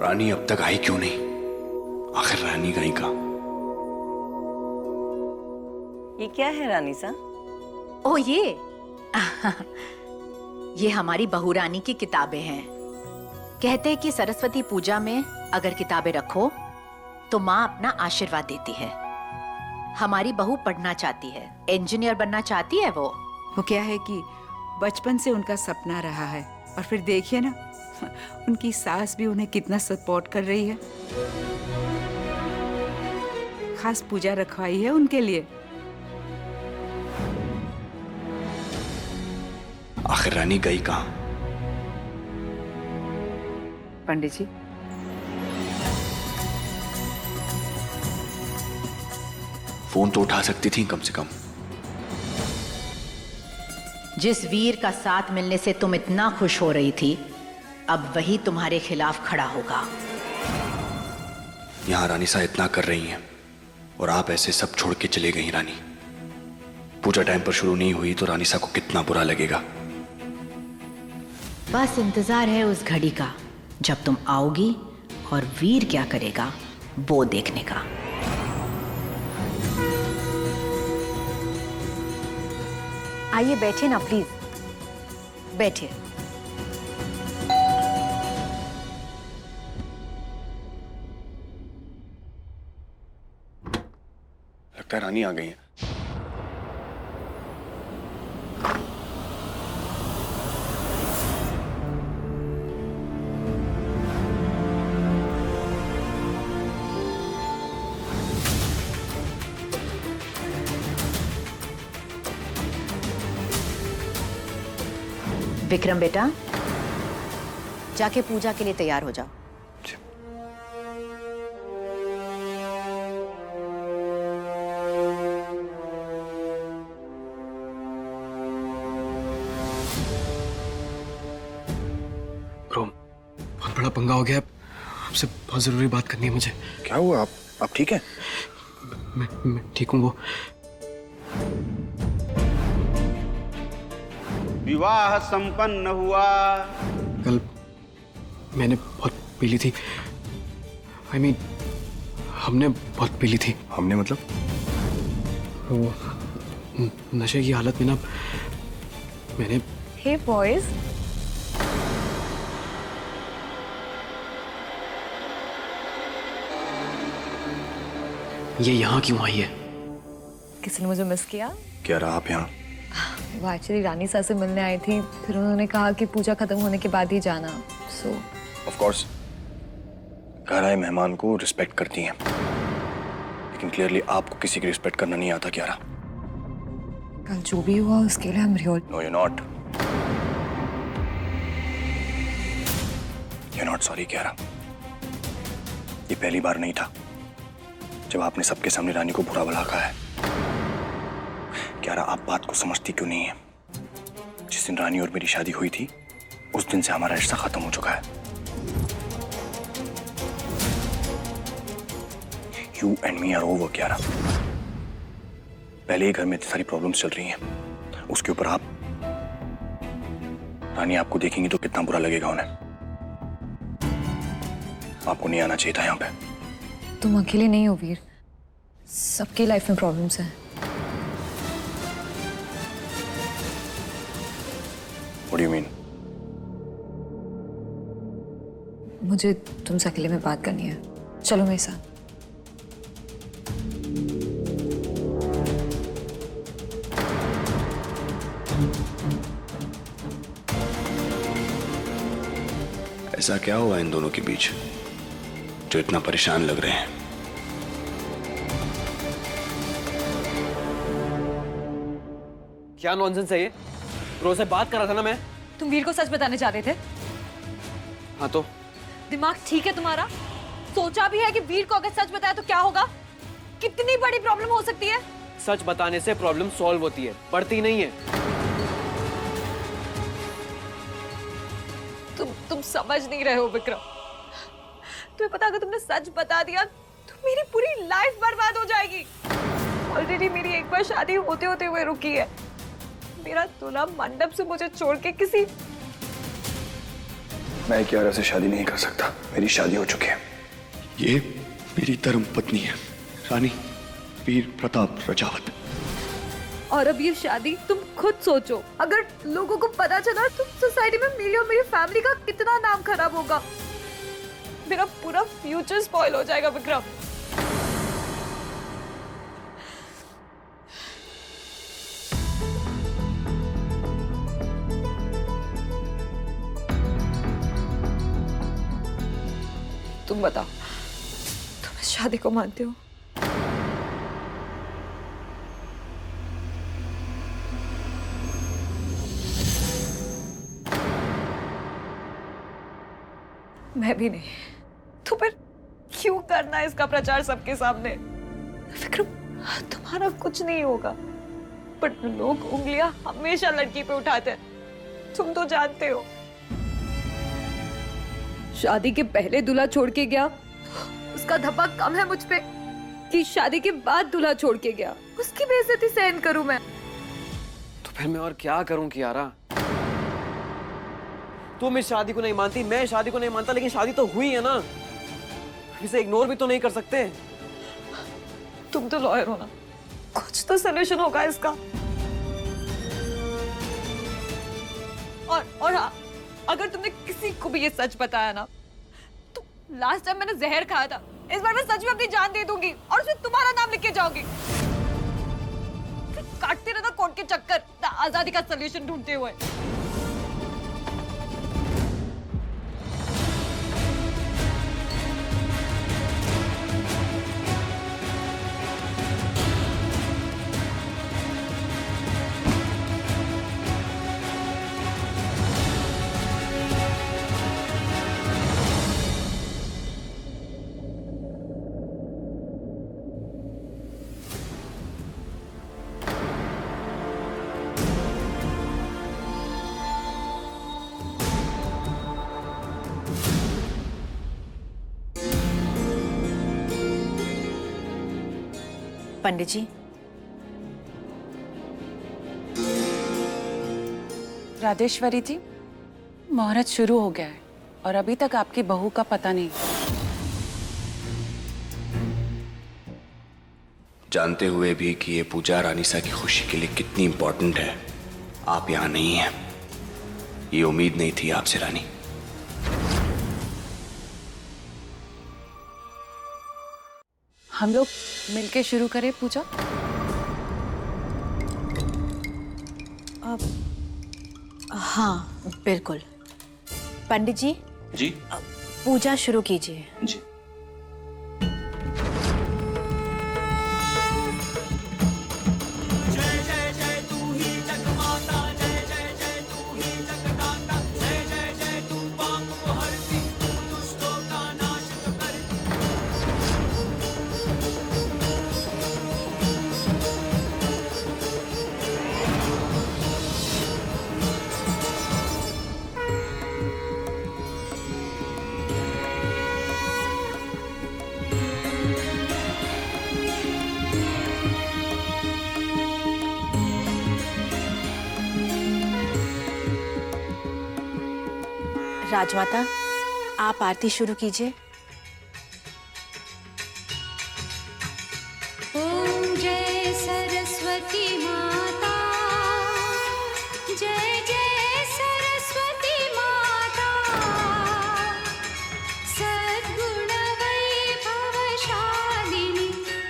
रानी अब तक आई क्यों नहीं? आखिर रानी कहीं का? ये क्या है रानी सा? ओ ये हमारी बहू रानी की किताबें हैं। कहते हैं कि सरस्वती पूजा में अगर किताबें रखो तो माँ अपना आशीर्वाद देती है। हमारी बहू पढ़ना चाहती है, इंजीनियर बनना चाहती है। वो क्या है कि बचपन से उनका सपना रहा है, और फिर देखिए ना, उनकी सास भी उन्हें कितना सपोर्ट कर रही है। खास पूजा रखवाई है उनके लिए। आखिर रानी गई कहाँ? पंडित जी, फोन तो उठा सकती थी कम से कम। जिस वीर का साथ मिलने से तुम इतना खुश हो रही थी, अब वही तुम्हारे खिलाफ खड़ा होगा। यहाँ रानी सा इतना कर रही हैं और आप ऐसे सब छोड़ के चले गई। रानी पूजा टाइम पर शुरू नहीं हुई तो रानी सा को कितना बुरा लगेगा। बस इंतजार है उस घड़ी का जब तुम आओगी और वीर क्या करेगा वो देखने का। आइए बैठिए ना प्लीज, बैठिए। लगता है रानी आ गई है। विक्रम बेटा, जाके पूजा के लिए तैयार हो जाओ। रोम, बहुत बड़ा पंगा हो गया। आपसे बहुत जरूरी बात करनी है मुझे। क्या हुआ? आप ठीक है? मैं ठीक हूँ। वो विवाह संपन्न हुआ। कल मैंने बहुत पी ली थी। I mean, हमने बहुत पी ली थी। हमने मतलब? वो नशे की हालत में ना मैंने। Hey boys, ये यहाँ क्यों आई है? किसी ने मुझे मिस किया? क्या रहा आप यहाँ? वो एक्चुअली रानी सा से मिलने आई थी, फिर उन्होंने कहा कि पूजा खत्म होने के बाद ही जाना। सो ऑफ कोर्स घर आए मेहमान को रिस्पेक्ट करती हैं, लेकिन क्लियरली आपको किसी की रिस्पेक्ट करना नहीं आता। क्या रहा? कल जो भी हुआ उसके लिए I'm real. No, you're not sorry क्या रहा? ये पहली बार नहीं था जब आपने सबके सामने रानी को बुरा भला कहा है। क्या रहा, आप बात को समझती क्यों नहीं है? जिस दिन रानी और मेरी शादी हुई थी उस दिन से हमारा रिश्ता खत्म हो चुका है। You and me are over क्या रहा? पहले ही घर में इतनी सारी प्रॉब्लम्स चल रही हैं, उसके ऊपर आप। रानी आपको देखेंगी तो कितना बुरा लगेगा उन्हें। आपको नहीं आना चाहिए था यहाँ पे। तुम अकेले नहीं हो वीर, सबकी लाइफ में प्रॉब्लम्स हैं। What do you mean? मुझे तुमसे अकेले में बात करनी है, चलो मेरे साथ। ऐसा क्या हुआ इन दोनों के बीच जो इतना परेशान लग रहे हैं? क्या नॉनसेंस है ये? रोज से बात कर रहा था ना मैं। तुम वीर को सच बताने चाहते थे? हाँ तो दिमाग ठीक है तुम्हारा? सोचा भी है कि वीर को अगर सच बताया तो क्या होगा? कितनी बड़ी प्रॉब्लम हो सकती है। सच बताने से प्रॉब्लम सॉल्व होती है, बढ़ती नहीं है। तुम समझ नहीं रहे हो विक्रम। तुम्हें पता, अगर तुमने सच बता दिया तो मेरी पूरी लाइफ बर्बाद हो जाएगी। ऑलरेडी मेरी एक बार शादी होते होते हुए रुकी है। मेरा दूल्हा मंडप से मुझे छोड़ के किसी मैं कियारा से शादी नहीं कर सकता। मेरी शादी हो चुकी है। ये मेरी धर्म पत्नी है, रानी वीर प्रताप रजावत। और अब ये शादी तुम खुद सोचो, अगर लोगों को पता चला तो सोसाइटी में मेरी और मेरी फैमिली का कितना नाम खराब होगा। मेरा पूरा फ्यूचर स्पॉइल हो जाएगा विक्रम। तुम बताओ, तुम इस शादी को मानते हो? मैं भी नहीं। तो फिर क्यों करना है इसका प्रचार सबके सामने? विक्रम, तुम्हारा कुछ नहीं होगा, बट लोग उंगलियां हमेशा लड़की पे उठाते हैं, तुम तो जानते हो। शादी के पहले दूल्हा छोड़ के गया, उसका धब्बा कम है मुझ पे कि शादी के बाद दूल्हा छोड़ के गया, उसकी बेइज्जती सहन करूं मैं? तो फिर मैं और क्या करूं कियारा? तुम इस शादी को नहीं मानती, मैं शादी को नहीं मानता, लेकिन शादी तो हुई है ना, इसे इग्नोर भी तो नहीं कर सकते। तुम तो लॉयर हो ना, कुछ तो सलूशन होगा इसका। और हाँ, अगर तुमने किसी को भी ये सच बताया ना, तो लास्ट टाइम मैंने जहर खाया था, इस बार मैं सच में अपनी जान दे दूंगी और उसमें तुम्हारा नाम लिख के जाऊंगी। फिर काटते रहना कोर्ट के चक्कर, आजादी का सलूशन ढूंढते हुए। पंडित जी, राजेश्वरी जी, मुहूर्त शुरू हो गया है और अभी तक आपकी बहू का पता नहीं। जानते हुए भी कि ये पूजा रानीसा की खुशी के लिए कितनी इंपॉर्टेंट है, आप यहाँ नहीं हैं। ये उम्मीद नहीं थी आपसे रानी। हम लोग मिलके शुरू करें पूजा? हाँ बिल्कुल। पंडित जी, जी पूजा शुरू कीजिए। जी। राजमाता, आप आरती शुरू कीजिए। ओम जय सरस्वती माता, जय जय सरस्वती माता, सद्गुण वैभवशालिनी,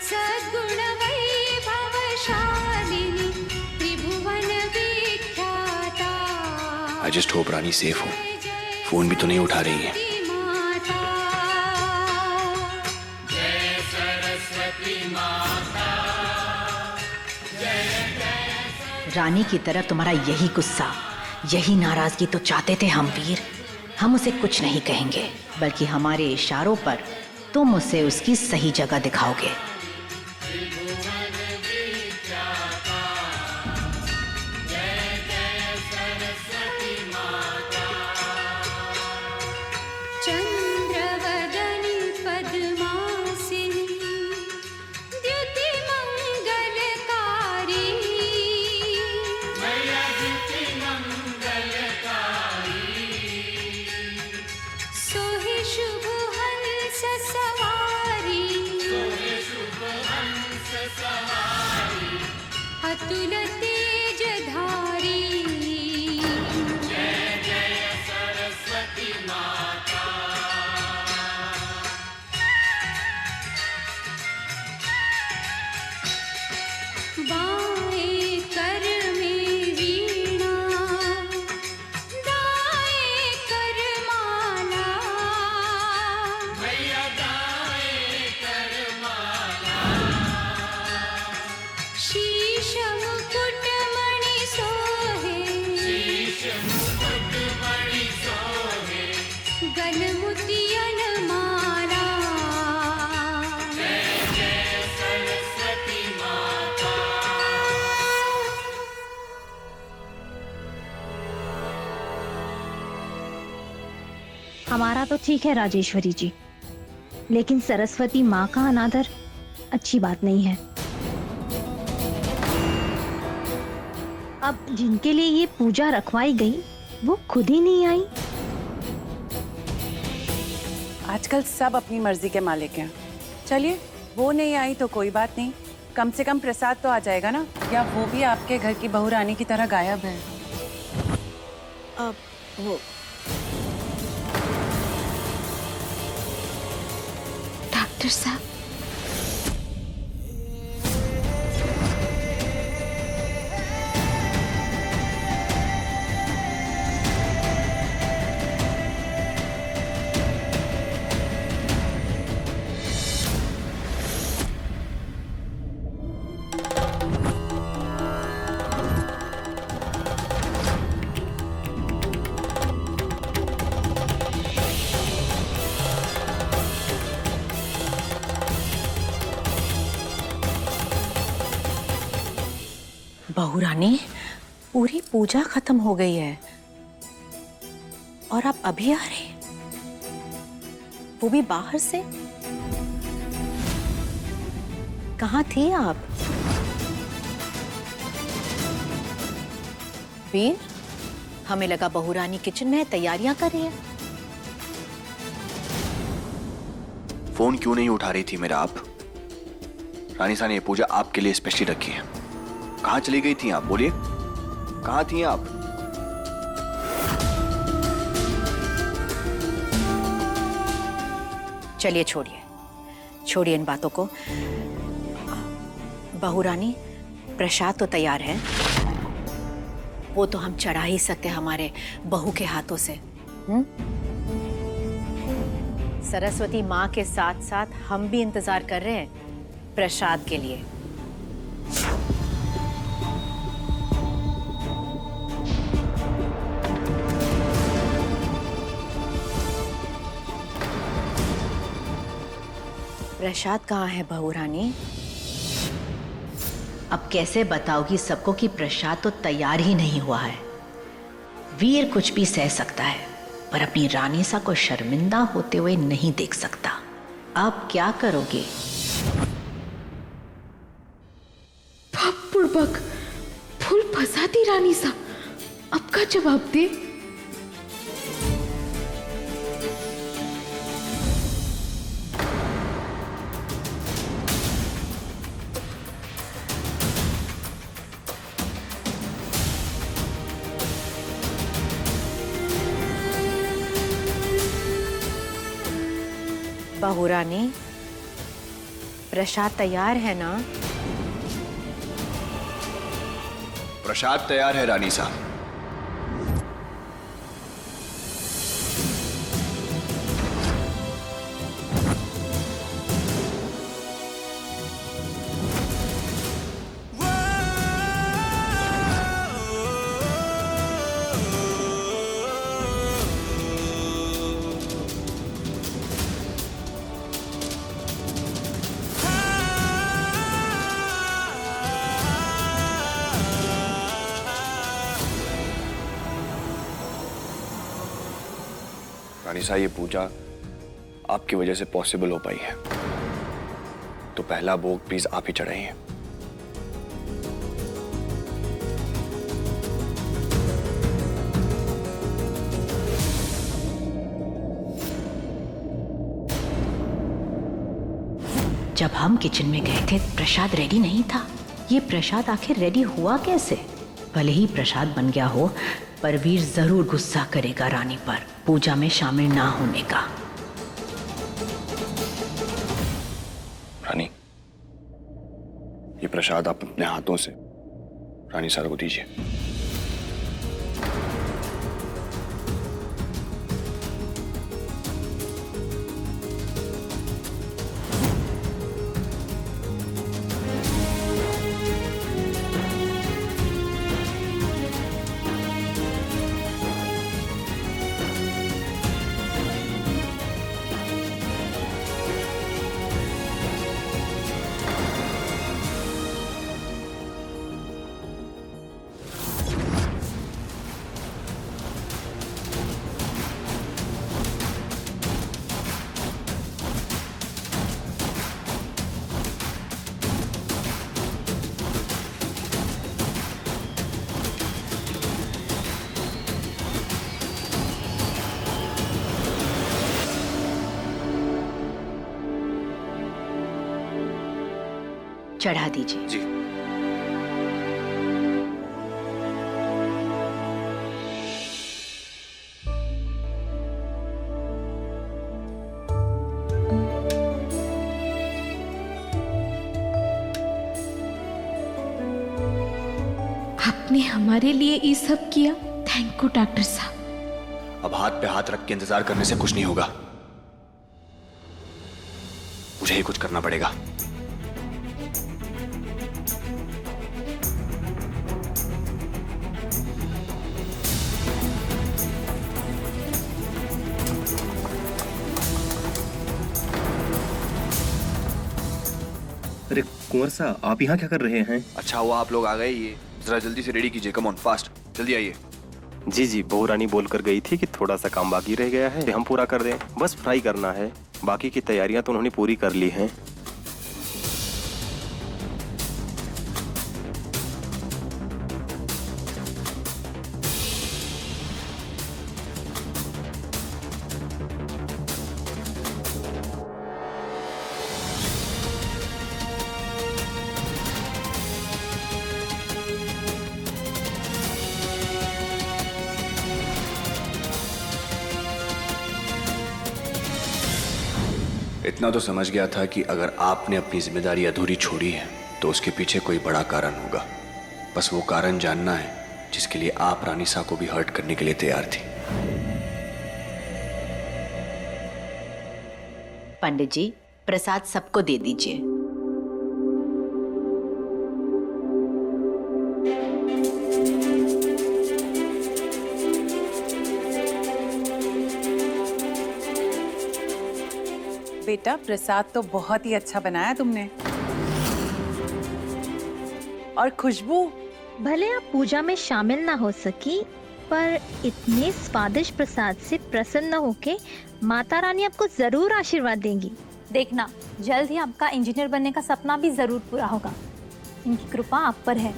सद्गुण वैभवशालिनी, त्रिभुवन विख्याता। I just hope Rani safe हो। फोन भी तो नहीं उठा रही है। रानी की तरफ तुम्हारा यही गुस्सा, यही नाराजगी तो चाहते थे हम वीर। हम उसे कुछ नहीं कहेंगे, बल्कि हमारे इशारों पर तुम उसे उसकी सही जगह दिखाओगे। चंद्रवदनी पद्मासिनी, द्युति मंगलकारी, हमारा तो ठीक है राजेश्वरी जी, लेकिन सरस्वती माँ का अनादर अच्छी बात नहीं है। अब जिनके लिए ये पूजा रखवाई गई वो खुद ही नहीं आई। आजकल सब अपनी मर्जी के मालिक हैं। चलिए, वो नहीं आई तो कोई बात नहीं, कम से कम प्रसाद तो आ जाएगा ना। या वो भी आपके घर की बहू रानी की तरह गायब है? अब वो डॉक्टर साहब, बहू रानी, पूरी पूजा खत्म हो गई है और आप अभी आ रहे, वो भी बाहर से? कहाँ थी आप? वीर, हमें लगा बहू रानी किचन में है, तैयारियां कर रही है। फोन क्यों नहीं उठा रही थी मेरा आप? रानी सा ने ये पूजा आपके लिए स्पेशली रखी है। कहाँ चली गई थी आप? बोलिए, कहाँ थी आप? चलिए छोड़िए, छोड़िए इन बातों को। बहू रानी, प्रसाद तो तैयार है, वो तो हम चढ़ा ही सकते हमारे बहू के हाथों से। सरस्वती माँ के साथ साथ हम भी इंतजार कर रहे हैं प्रसाद के लिए। प्रसाद कहाँ है बहू रानी? अब कैसे बताओगी सबको कि प्रसाद तो तैयार ही नहीं हुआ है? वीर कुछ भी सह सकता है पर अपनी रानी सा को शर्मिंदा होते हुए नहीं देख सकता। अब क्या करोगे? बुड़बक, फुल फंसाती रानी सा, अब का जवाब दे। बहू रानी, प्रसाद तैयार है ना? प्रसाद तैयार है रानी साहब। रानी साहब, ये पूजा आपकी वजह से पॉसिबल हो पाई है, तो पहला भोग प्लीज आप ही चढ़ाइए। जब हम किचन में गए थे प्रसाद रेडी नहीं था। ये प्रसाद आखिर रेडी हुआ कैसे? भले ही प्रसाद बन गया हो पर वीर जरूर गुस्सा करेगा रानी पर पूजा में शामिल ना होने का। रानी, ये प्रसाद आप अपने हाथों से रानी सारा को दीजिए। चढ़ा दीजिए। जी। आपने हमारे लिए ये सब किया, थैंक यू डॉक्टर साहब। अब हाथ पे हाथ रख के इंतजार करने से कुछ नहीं होगा, मुझे ही कुछ करना पड़ेगा। अरे कुंवर साहब, आप यहाँ क्या कर रहे हैं? अच्छा हुआ आप लोग आ गए, ये जरा जल्दी से रेडी कीजिए, कम ऑन फास्ट, जल्दी आइए। जी जी, बहू रानी बोल कर गई थी कि थोड़ा सा काम बाकी रह गया है, हम पूरा कर दें। बस फ्राई करना है, बाकी की तैयारियां तो उन्होंने पूरी कर ली हैं। इतना तो समझ गया था कि अगर आपने अपनी जिम्मेदारी अधूरी छोड़ी है तो उसके पीछे कोई बड़ा कारण होगा। बस वो कारण जानना है जिसके लिए आप रानी सा को भी हर्ट करने के लिए तैयार थी। पंडित जी, प्रसाद सबको दे दीजिए। बेटा प्रसाद तो बहुत ही अच्छा बनाया तुमने। और खुशबू, भले आप पूजा में शामिल ना हो सकी, पर इतने स्वादिष्ट प्रसाद से प्रसन्न होके माता रानी आपको जरूर आशीर्वाद देंगी। देखना, जल्द ही आपका इंजीनियर बनने का सपना भी जरूर पूरा होगा। इनकी कृपा आप पर है।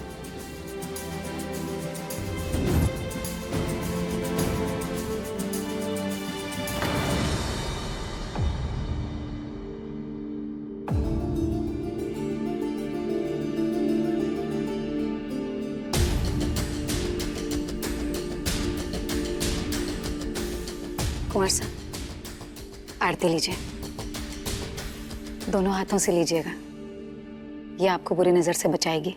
कुंवर साहब, आरती लीजिए, दोनों हाथों से लीजिएगा, ये आपको बुरी नजर से बचाएगी।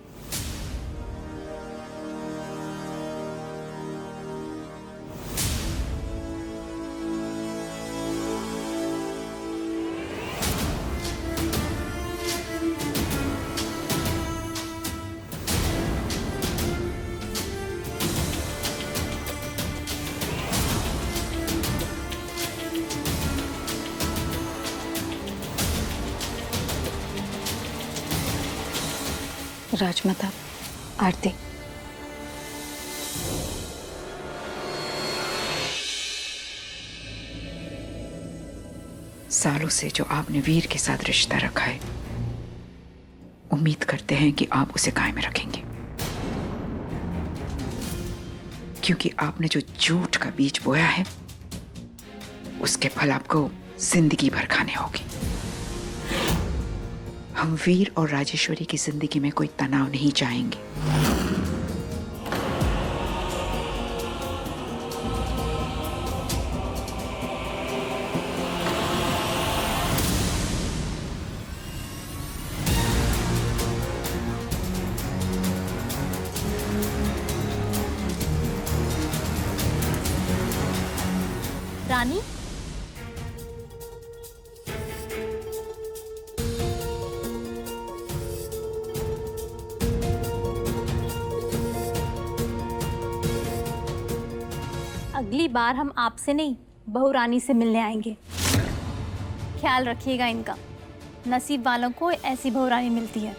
राजमाता, आरती। सालों से जो आपने वीर के साथ रिश्ता रखा है, उम्मीद करते हैं कि आप उसे कायम रखेंगे, क्योंकि आपने जो झूठ का बीज बोया है उसके फल आपको जिंदगी भर खाने होंगे। हम वीर और राजेश्वरी की जिंदगी में कोई तनाव नहीं चाहेंगे। रानी, अगली बार हम आपसे नहीं, बहू रानी से मिलने आएंगे। ख्याल रखिएगा इनका, नसीब वालों को ऐसी बहू रानी मिलती है।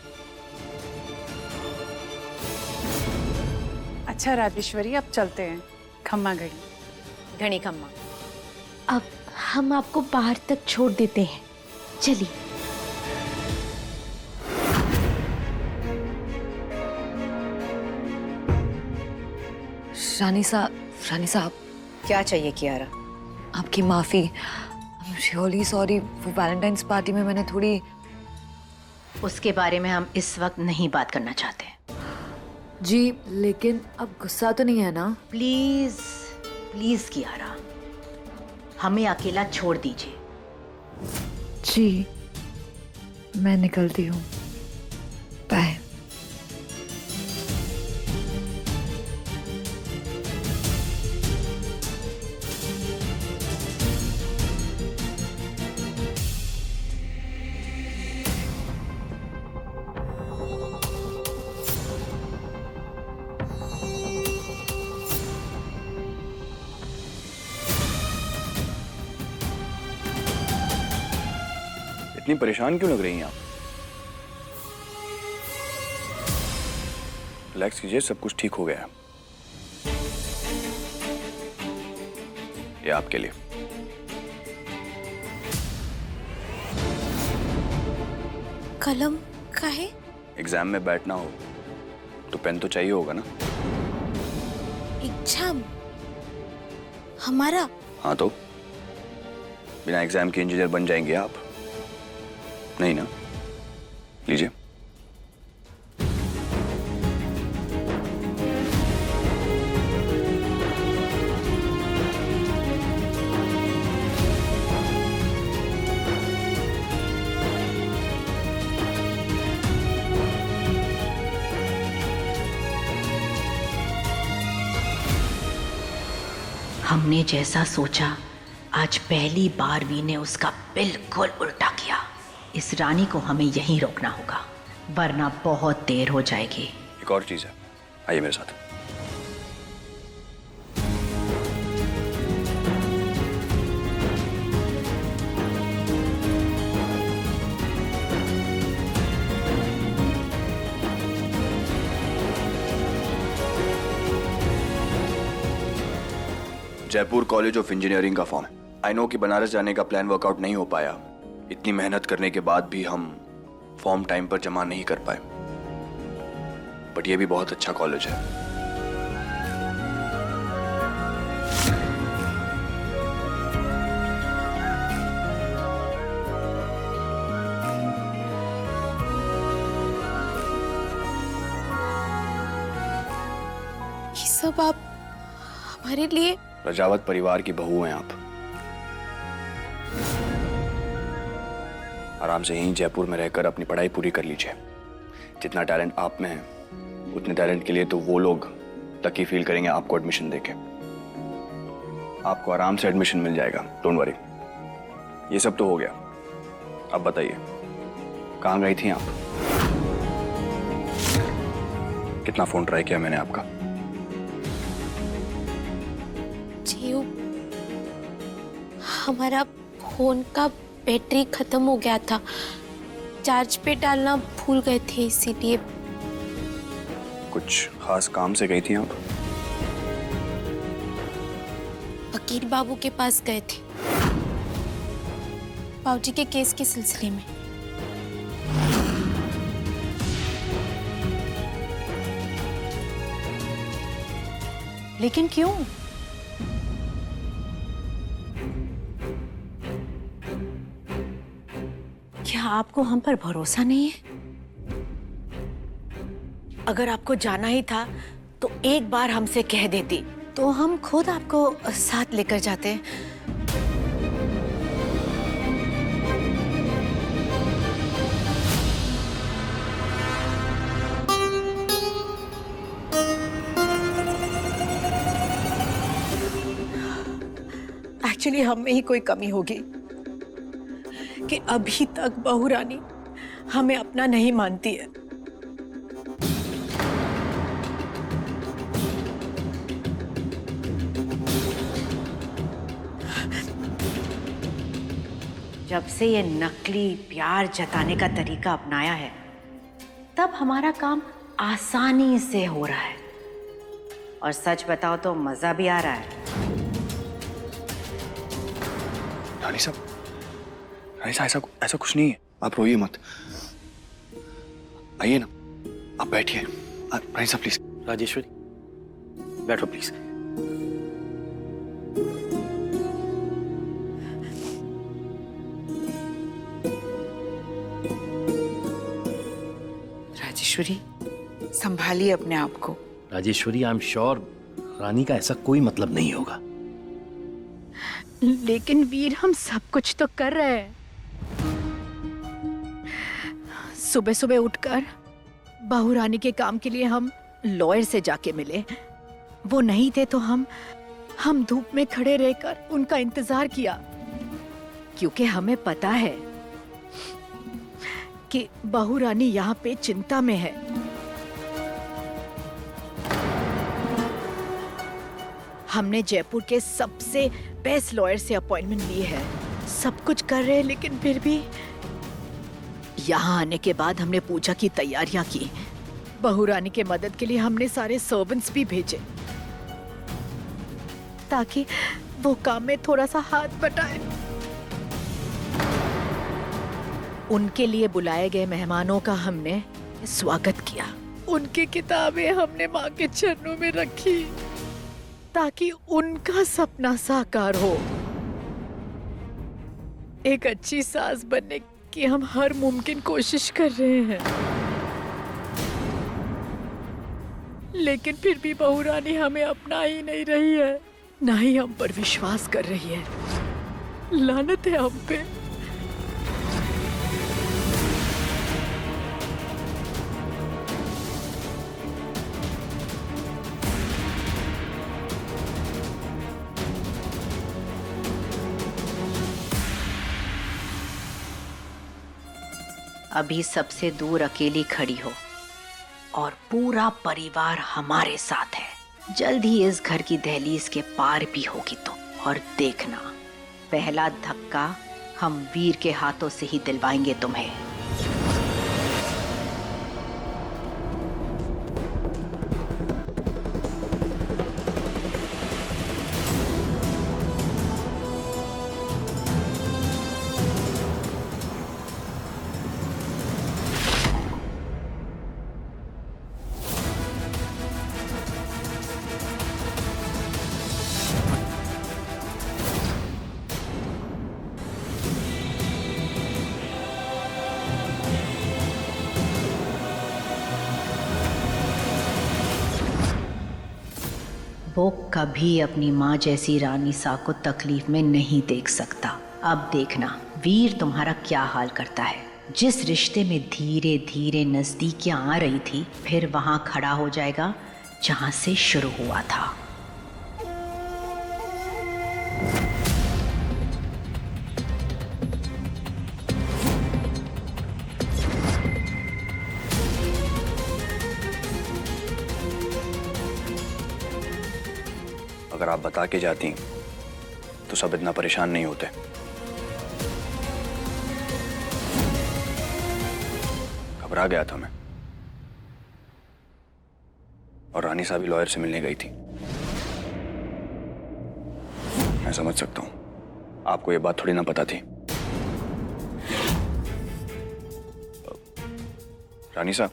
अच्छा राजेश्वरी, अब चलते हैं। खम्मा गई। घनी खम्मा। अब हम आपको बाहर तक छोड़ देते हैं, चलिए। रानी साहब, क्या चाहिए कियारा? आपकी माफी। I am really sorry. वो वैलेंटाइंस पार्टी में मैंने थोड़ी उसके बारे में हम इस वक्त नहीं बात करना चाहते। जी लेकिन अब गुस्सा तो नहीं है ना? प्लीज प्लीज कियारा, हमें अकेला छोड़ दीजिए। जी मैं निकलती हूँ, बाय। इतनी परेशान क्यों लग रही हैं आप? रिलैक्स कीजिए, सब कुछ ठीक हो गया है। ये आपके लिए। कलम का है? एग्जाम में बैठना हो तो पेन तो चाहिए होगा ना? एग्जाम हमारा? हाँ तो बिना एग्जाम के इंजीनियर बन जाएंगे आप? नहीं ना? लीजिए। हमने जैसा सोचा, आज पहली बार वी ने उसका बिल्कुल उल्टा किया। इस रानी को हमें यहीं रोकना होगा, वरना बहुत देर हो जाएगी। एक और चीज है, आइए मेरे साथ। जयपुर कॉलेज ऑफ इंजीनियरिंग का फॉर्म है। आई नो कि बनारस जाने का प्लान वर्कआउट नहीं हो पाया। इतनी मेहनत करने के बाद भी हम फॉर्म टाइम पर जमा नहीं कर पाए, बट ये भी बहुत अच्छा कॉलेज है। ये सब आप हमारे लिए? प्रजावत परिवार की बहू हैं आप। आराम से यहीं जयपुर में रहकर अपनी पढ़ाई पूरी कर लीजिए। जितना टैलेंट आप में है, उतने टैलेंट के लिए तो वो लोग लकी फील करेंगे आपको एडमिशन देके। आपको आराम से एडमिशन मिल जाएगा, डोंट वरी। ये सब तो हो गया, अब बताइए कहाँ गई थी आप? कितना फोन ट्राई किया मैंने आपका? हमारा फोन का बैटरी खत्म हो गया था, चार्ज पे डालना भूल गए थे, इसीलिए। कुछ खास काम से गई थी आप? वकील बाबू के पास गए थे, बाबूजी के केस के सिलसिले में। लेकिन क्यों? क्या आपको हम पर भरोसा नहीं है? अगर आपको जाना ही था तो एक बार हमसे कह देती, तो हम खुद आपको साथ लेकर जाते। एक्चुअली हम में ही कोई कमी होगी कि अभी तक बहू रानी हमें अपना नहीं मानती है। जब से ये नकली प्यार जताने का तरीका अपनाया है, तब हमारा काम आसानी से हो रहा है। और सच बताओ तो मजा भी आ रहा है। रानी साहब, ऐसा कुछ नहीं है, आप रोइए मत। आइए ना, आप बैठिए। रानी साहब प्लीज। राजेश्वरी बैठो प्लीज। राजेश्वरी, संभालिए अपने आप को। राजेश्वरी, आई एम श्योर रानी का ऐसा कोई मतलब नहीं होगा। लेकिन वीर, हम सब कुछ तो कर रहे हैं। सुबह सुबह उठकर बहू रानी के काम के लिए हम लॉयर से जाके मिले। वो नहीं थे तो हम धूप में खड़े रहकर उनका इंतजार किया, क्योंकि हमें पता है कि बहू रानी यहाँ पे चिंता में है। हमने जयपुर के सबसे बेस्ट लॉयर से अपॉइंटमेंट ली है, सब कुछ कर रहे हैं, लेकिन फिर भी यहाँ आने के बाद हमने पूजा की तैयारियां की। बहू रानी के मदद के लिए हमने सारे सर्वेंट्स भी भेजे ताकि वो काम में थोड़ा सा हाथ बटाए। उनके लिए बुलाए गए मेहमानों का हमने स्वागत किया। उनकी किताबें हमने माँ के चरणों में रखी ताकि उनका सपना साकार हो। एक अच्छी सास बनने की हम हर मुमकिन कोशिश कर रहे हैं, लेकिन फिर भी बहू रानी हमें अपना ही नहीं रही है, ना ही हम पर विश्वास कर रही है। लानत है हम पे। अभी सबसे दूर अकेली खड़ी हो और पूरा परिवार हमारे साथ है। जल्द ही इस घर की दहलीज के पार भी होगी तो, और देखना पहला धक्का हम वीर के हाथों से ही दिलवाएंगे तुम्हें। वो कभी अपनी माँ जैसी रानी सा को तकलीफ में नहीं देख सकता। अब देखना वीर तुम्हारा क्या हाल करता है। जिस रिश्ते में धीरे धीरे नजदीकियां आ रही थी, फिर वहां खड़ा हो जाएगा जहां से शुरू हुआ था। अगर आप बता के जाती तो सब इतना परेशान नहीं होते। घबरा गया था मैं, और रानी साहब भी लॉयर से मिलने गई थी। मैं समझ सकता हूं, आपको ये बात थोड़ी ना पता थी। रानी साहब,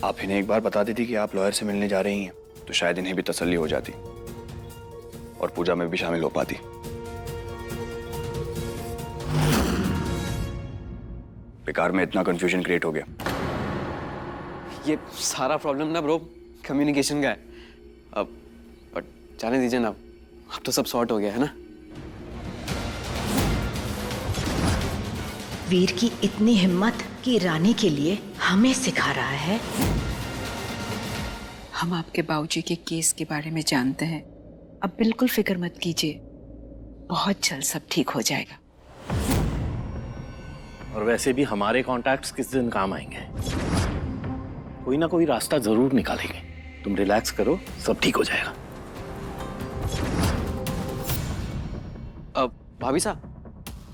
आप इन्हें एक बार बता देती कि आप लॉयर से मिलने जा रही हैं, तो शायद इन्हें भी तसल्ली हो जाती और पूजा में भी शामिल हो पाती। बेकार में इतना कंफ्यूजन क्रिएट हो गया। ये सारा प्रॉब्लम ना ब्रो कम्युनिकेशन का है। अब बट जाने दीजिए ना, अब तो सब सॉर्ट हो गया है ना। वीर की इतनी हिम्मत कि रानी के लिए हमें सिखा रहा है। हम आपके बाबूजी के केस के बारे में जानते हैं। अब बिल्कुल फिक्र मत कीजिए, बहुत जल्द सब ठीक हो जाएगा। और वैसे भी हमारे कॉन्टैक्ट्स किस दिन काम आएंगे, कोई ना कोई रास्ता जरूर निकालेंगे। तुम रिलैक्स करो, सब ठीक हो जाएगा। अब भाभी साहब,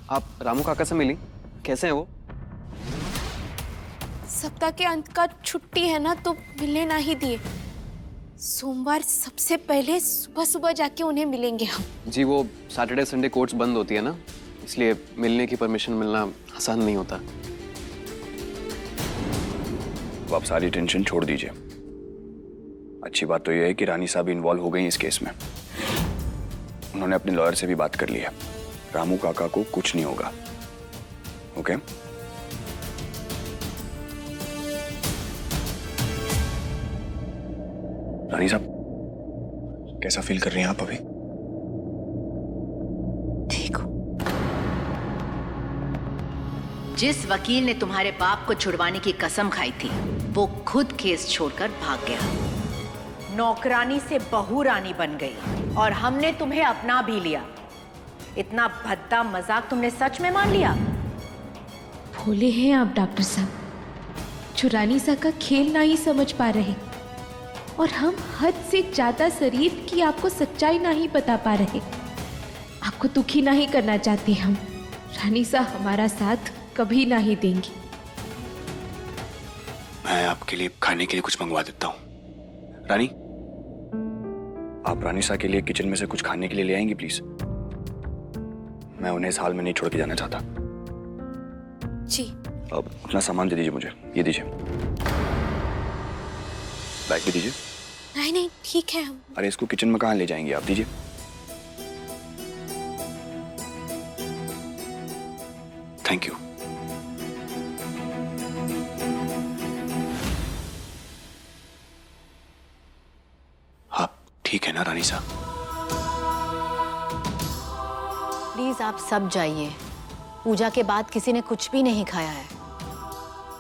आप रामू काका से मिली, कैसे हैं वो? सप्ताह के अंत का छुट्टी है ना, तो मिलने ना ही दिए। सोमवार सबसे पहले सुबह सुबह जाके उन्हें मिलेंगे हम। जी, वो सैटरडे संडे कोर्ट्स बंद होती है ना, इसलिए मिलने की परमिशन मिलना आसान नहीं होता। तो आप सारी टेंशन छोड़ दीजिए। अच्छी बात तो यह है कि रानी साहब इन्वॉल्व हो गई इस केस में। उन्होंने अपने लॉयर से भी बात कर ली है। रामू काका को कुछ नहीं होगा। ओके? रानी साहब, कैसा फील कर रही हैं आप अभी? ठीक हूँ। जिस वकील ने तुम्हारे बाप को छुड़वाने की कसम खाई थी, वो खुद केस छोड़कर भाग गया। नौकरानी से बहू रानी बन गई और हमने तुम्हें अपना भी लिया। इतना भद्दा मजाक तुमने सच में मान लिया? भोले हैं आप डॉक्टर साहब, जो रानीसा का खेल ना ही समझ पा रहे, और हम हद से ज्यादा शरीफ की आपको सच्चाई ना ही बता पा रहे। आपको दुखी ना ही करना चाहते हम। रानीसा हमारा साथ कभी ना ही देंगी। मैं आपके लिए खाने के लिए कुछ मंगवा देता हूँ। रानी, आप रानीसा के लिए किचन में से कुछ खाने के लिए ले आएंगी प्लीज? मैं उन्हें इस हाल में नहीं छोड़ के जाना चाहता। जी। अब अपना सामान दे दीजिए मुझे। ये दीजिए, बैग भी दीजिए। नहीं नहीं ठीक है हम। अरे इसको किचन में कहाँ ले जाएंगे आप? दीजिए। Thank you. आप ठीक है ना रानी साहब? प्लीज आप सब जाइए। पूजा के बाद किसी ने कुछ भी नहीं खाया है।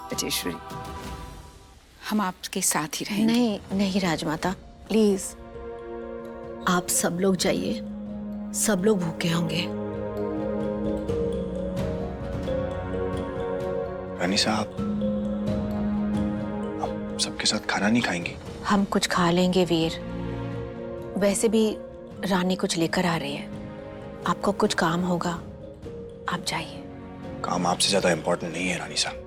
राजेश्वरी, हम आपके साथ ही रहेंगे। नहीं नहीं राजमाता, प्लीज आप सब लोग जाइए। सब लोग भूखे होंगे। रानी साहब, आप सबके साथ खाना नहीं खाएंगी? हम कुछ खा लेंगे वीर। वैसे भी रानी कुछ लेकर आ रही है। आपको कुछ काम होगा, आप जाइए। काम आपसे ज्यादा इम्पोर्टेंट नहीं है रानी साहब।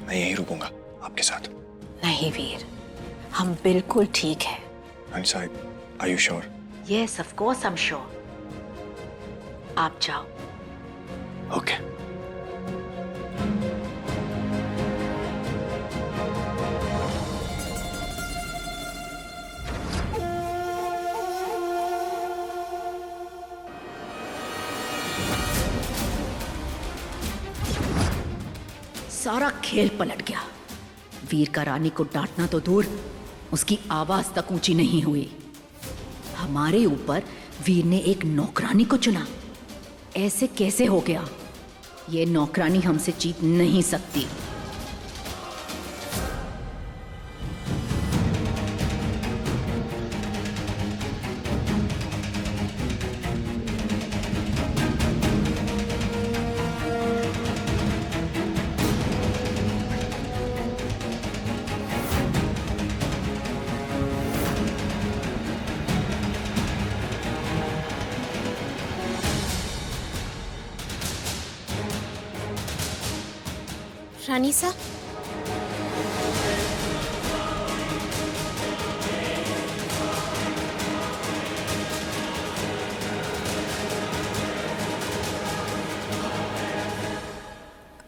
मैं यहीं रुकूंगा आपके साथ। नहीं वीर, हम बिल्कुल ठीक है। रानी साहब, are you sure? Yes of course I am sure. आप जाओ। ओके। सारा खेल पलट गया। वीर का रानी को डांटना तो दूर, उसकी आवाज तक ऊंची नहीं हुई। हमारे ऊपर वीर ने एक नौकरानी को चुना। ऐसे कैसे हो गया? ये नौकरानी हमसे जीत नहीं सकती। रानीसा,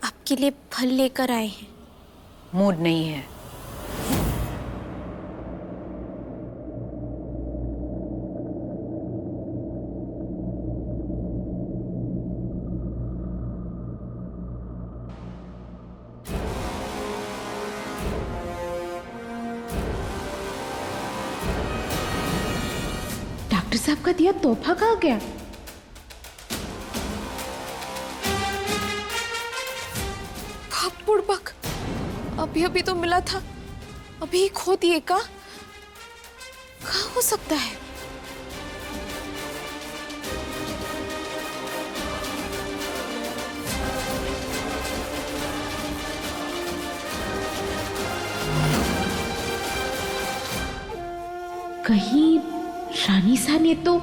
आपके लिए फल लेकर आए हैं। मूड नहीं है। डॉक्टर साहब का दिया तोहफा कहाँ गया? बुड़बक, अभी अभी तो मिला था, अभी खो दिए का? कहाँ हो सकता है? कहीं रानीसा ने तो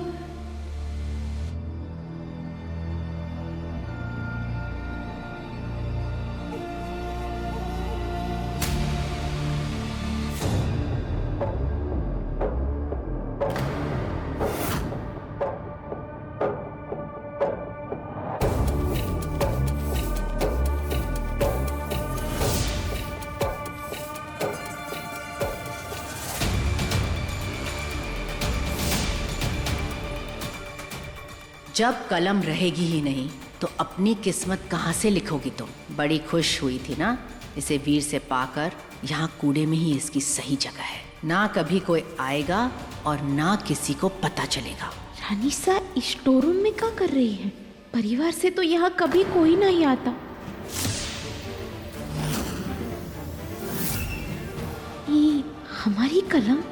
जब कलम रहेगी ही नहीं तो अपनी किस्मत कहाँ से लिखोगी तुम? बड़ी खुश हुई थी ना इसे वीर से पाकर। यहाँ कूड़े में ही इसकी सही जगह है। ना कभी कोई आएगा और ना किसी को पता चलेगा। रानीसा स्टोर रूम में क्या कर रही है? परिवार से तो यहाँ कभी कोई नहीं आता। ये हमारी कलम।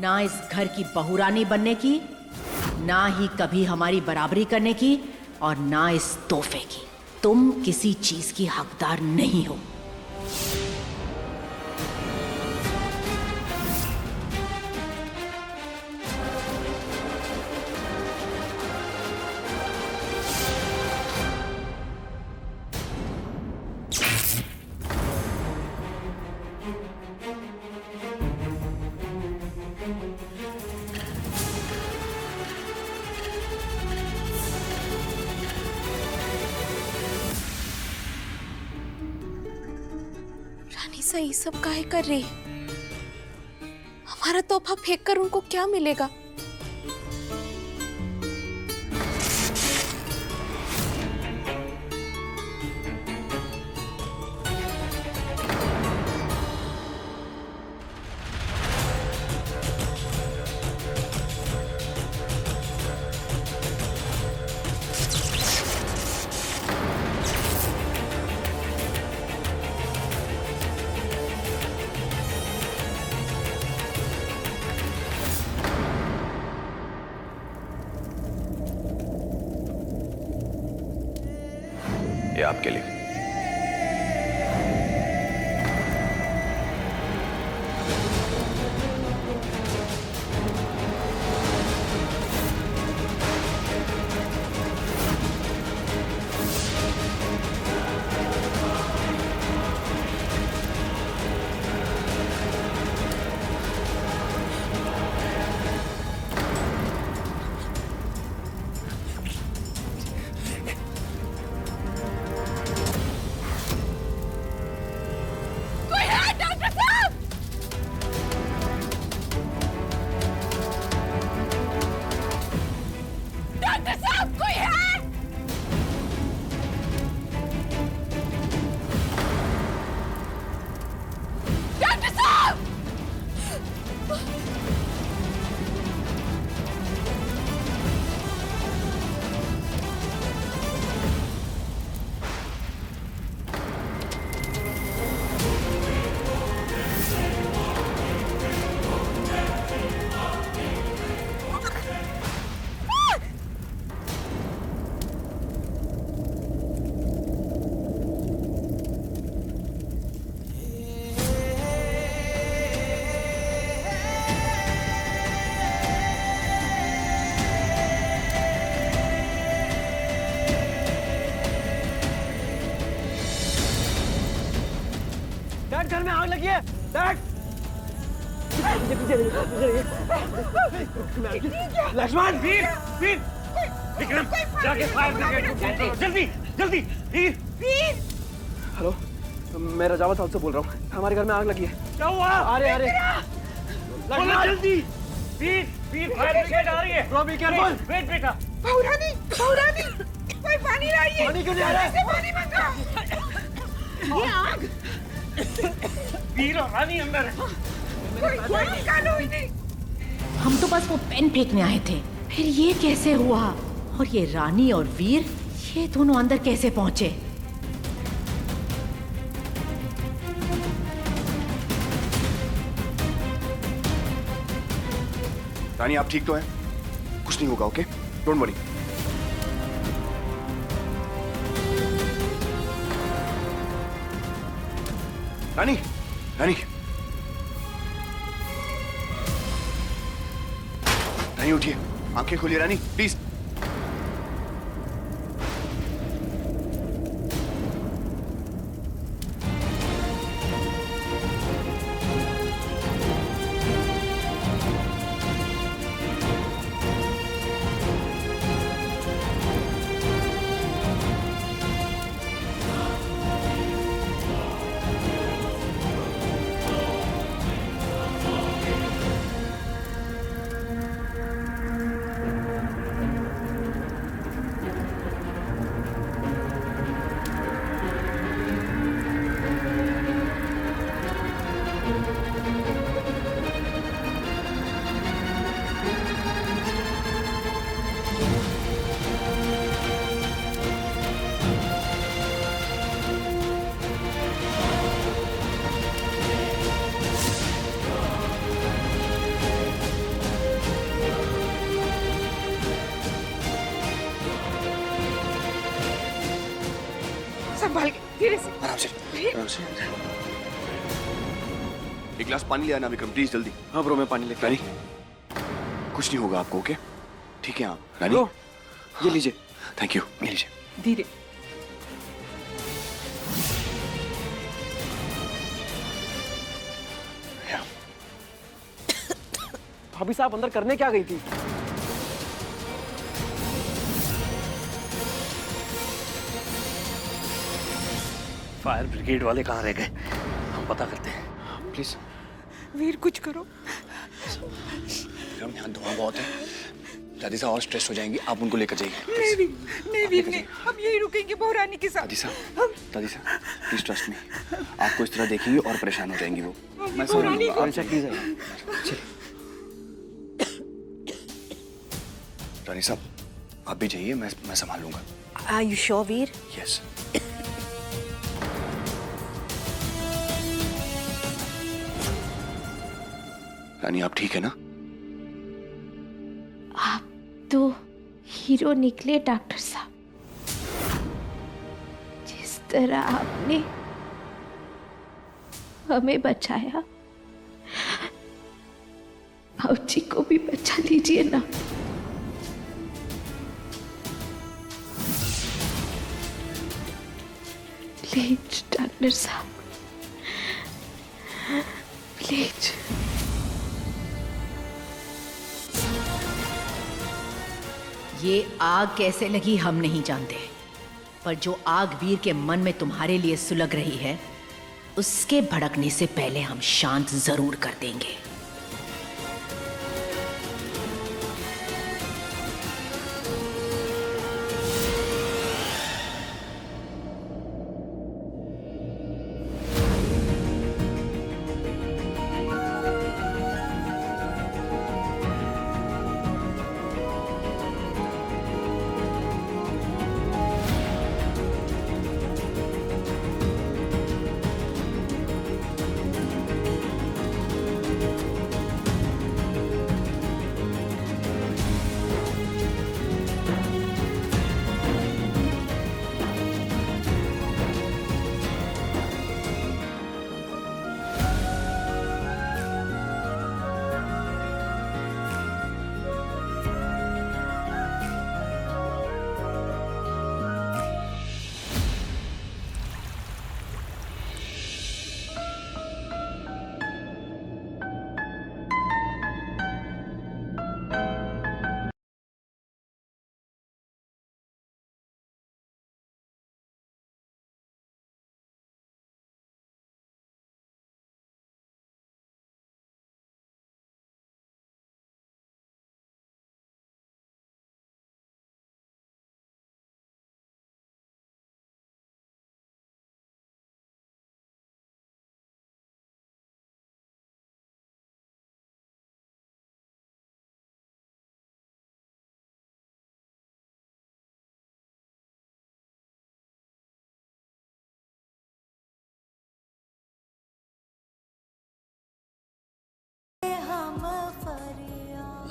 ना इस घर की बहुरानी बनने की, ना ही कभी हमारी बराबरी करने की, और ना इस तोहफे की। तुम किसी चीज की हकदार नहीं हो। रानीसा ये सब काहे कर रही है? हमारा तोहफा फेंक कर उनको क्या मिलेगा? ये आपके लिए। घर में आग लगी है। लक्ष्मण, वीर, वीर, विक्रम, जाके फायर ब्रिगेड को फोन करो, जल्दी, जल्दी, वीर, वीर। हेलो, मैं रजावत साहब से बोल रहा हूँ। हमारे घर में आग लगी है। क्या हुआ? अरे लक्ष्मण, जल्दी, वीर, वीर, फायर ब्रिगेड आ रही है। Bro, be careful. वेट बेटा। बहुरानी, बहुरानी, कोई पानी लाइए। पानी क्यों नहीं आ रहा है? पानी मंगाओ। ये आग। वीर और रानी अंदर है। कोई निकालो इन्हें। हम तो बस वो पेन फेंकने आए थे, फिर ये कैसे हुआ? और ये रानी और वीर, ये दोनों अंदर कैसे पहुंचे? रानी, आप ठीक तो हैं? कुछ नहीं होगा, okay? Don't worry. Rani, Rani, Rani उठिए, आंखें खोलिए रानी, प्लीज। संभाल के, धीरे से। आराम से, आराम से। एक गिलास पानी ले आना विक्रम, प्लीज जल्दी। हाँ ब्रो, मैं पानी लेकर। रानी, कुछ नहीं होगा आपको, ओके? ठीक है आप? रानी, ब्रो, ये लीजिए। थैंक यू, ये लीजिए। धीरे। भाभी साहब अंदर करने क्या गई थी? फायर ब्रिगेड वाले कहाँ रह गए? हम पता करते हैं। प्लीज वीर कुछ करो। विक्रम, यहाँ धुआं बहुत है, दादी साहब और स्ट्रेस हो जाएंगी, आप उनको लेकर जाइए। नहीं वीर नहीं, हम यही रुकेंगे बहुरानी के साथ। दादी साहब प्लीज ट्रस्ट मी, आपको इस तरह देखेंगे और परेशान हो जाएंगी वो। मैं बहुरानी को प्लीज रानी साहब, आप भी जाइए, मैं संभाल लूंगा। Are you sure, Veer? Yes. Rani, आप ठीक है ना? आप तो हीरो निकले डॉक्टर साहब। जिस तरह आपने हमें बचाया, भाऊजी को भी बचा लीजिए ना। प्लीज डॉक्टर साहब, प्लीज। ये आग कैसे लगी हम नहीं जानते, पर जो आग वीर के मन में तुम्हारे लिए सुलग रही है, उसके भड़कने से पहले हम शांत जरूर कर देंगे।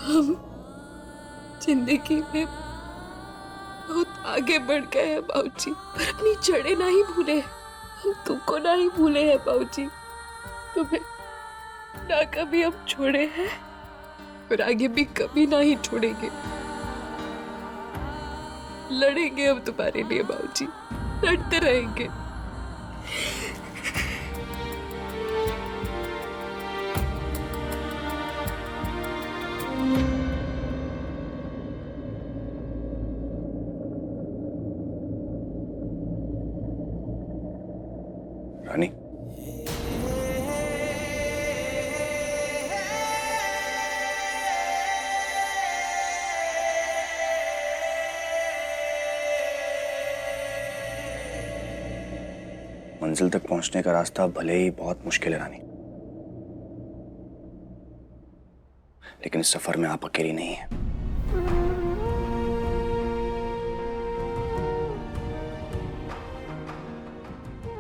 हम जिंदगी में बहुत आगे बढ़ गए हैं बाबूजी, पर अपनी जड़ें नहीं भूले। हम तुमको नहीं भूले हैं बाबूजी, तुम्हें ना कभी हम छोड़े हैं और आगे भी कभी नहीं छोड़ेंगे। लड़ेंगे हम तुम्हारे लिए बाबूजी, लड़ते रहेंगे। रानी, मंजिल तक पहुंचने का रास्ता भले ही बहुत मुश्किल है रानी, लेकिन इस सफर में आप अकेली नहीं हैं।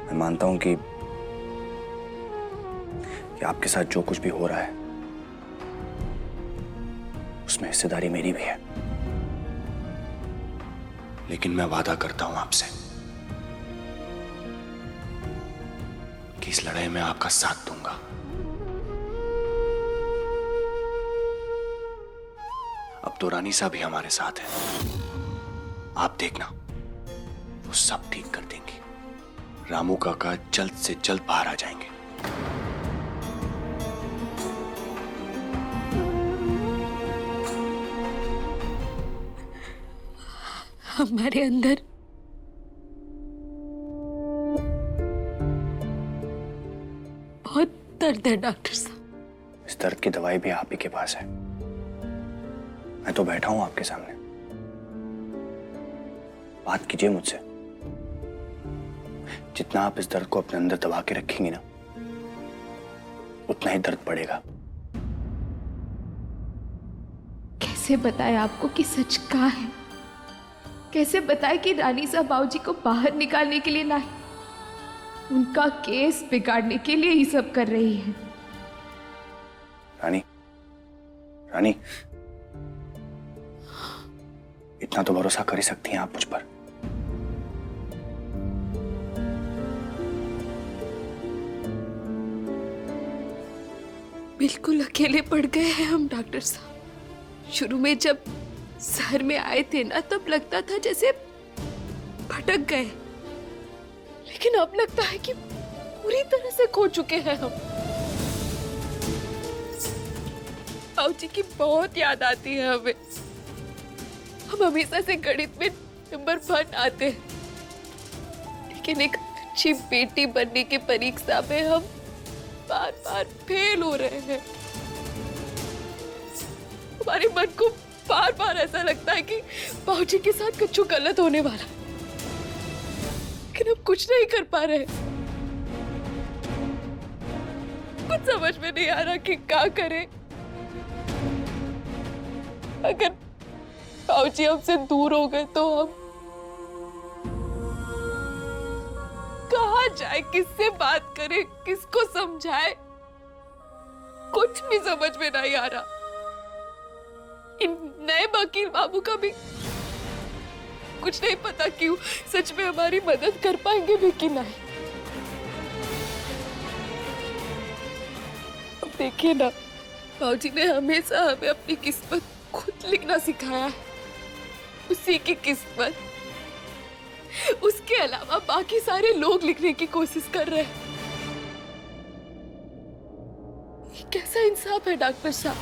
मैं मानता हूं कि आपके साथ जो कुछ भी हो रहा है उसमें हिस्सेदारी मेरी भी है, लेकिन मैं वादा करता हूं आपसे इस लड़ाई में आपका साथ दूंगा। अब तो रानी साहब भी हमारे साथ है। आप देखना, वो सब ठीक कर देंगे। रामू काका जल्द से जल्द बाहर आ जाएंगे। हमारे अंदर बहुत दर्द है डॉक्टर साहब। इस दर्द की दवाई भी आप ही के पास है। मैं तो बैठा हूं आपके सामने, बात कीजिए मुझसे। जितना आप इस दर्द को अपने अंदर दबा के रखेंगे ना, उतना ही दर्द बढ़ेगा। कैसे बताए आपको कि सच क्या है? कैसे बताए कि रानी साहब बाबूजी को बाहर निकालने के लिए लाई, उनका केस बिगाड़ने के लिए ही सब कर रही है? रानी, रानी, इतना तो भरोसा कर ही सकती हैं आप मुझ पर। बिल्कुल अकेले पड़ गए हैं हम डॉक्टर साहब। शुरू में जब शहर में आए थे ना, तब लगता था जैसे भटक गए, लेकिन अब लगता है कि पूरी तरह से खो चुके हैं हम। बाबूजी की बहुत याद आती है हमें। हम हमेशा से गणित में नंबर 1 आते हैं, लेकिन एक अच्छी बेटी बनने की परीक्षा में हम बार बार फेल हो रहे हैं। हमारे मन को बार बार ऐसा लगता है कि बाबूजी के साथ कुछ गलत होने वाला है, लेकिन हम कुछ नहीं कर पा रहे। कुछ समझ में नहीं आ रहा कि क्या करें। अगर बाबूजी हमसे दूर हो गए तो हम कहाँ जाए, किससे बात करें, किसको समझाए, कुछ भी समझ में नहीं आ रहा। इन नए वकील बाबू का भी कुछ नहीं पता क्यों सच में हमारी मदद कर पाएंगे भी कि नहीं। अब देखिए ना, बाबूजी ने हमेशा हमें अपनी किस्मत खुद लिखना सिखाया है। उसी की किस्मत, उसके अलावा बाकी सारे लोग लिखने की कोशिश कर रहे हैं। ये कैसा इंसाफ है डॉक्टर साहब?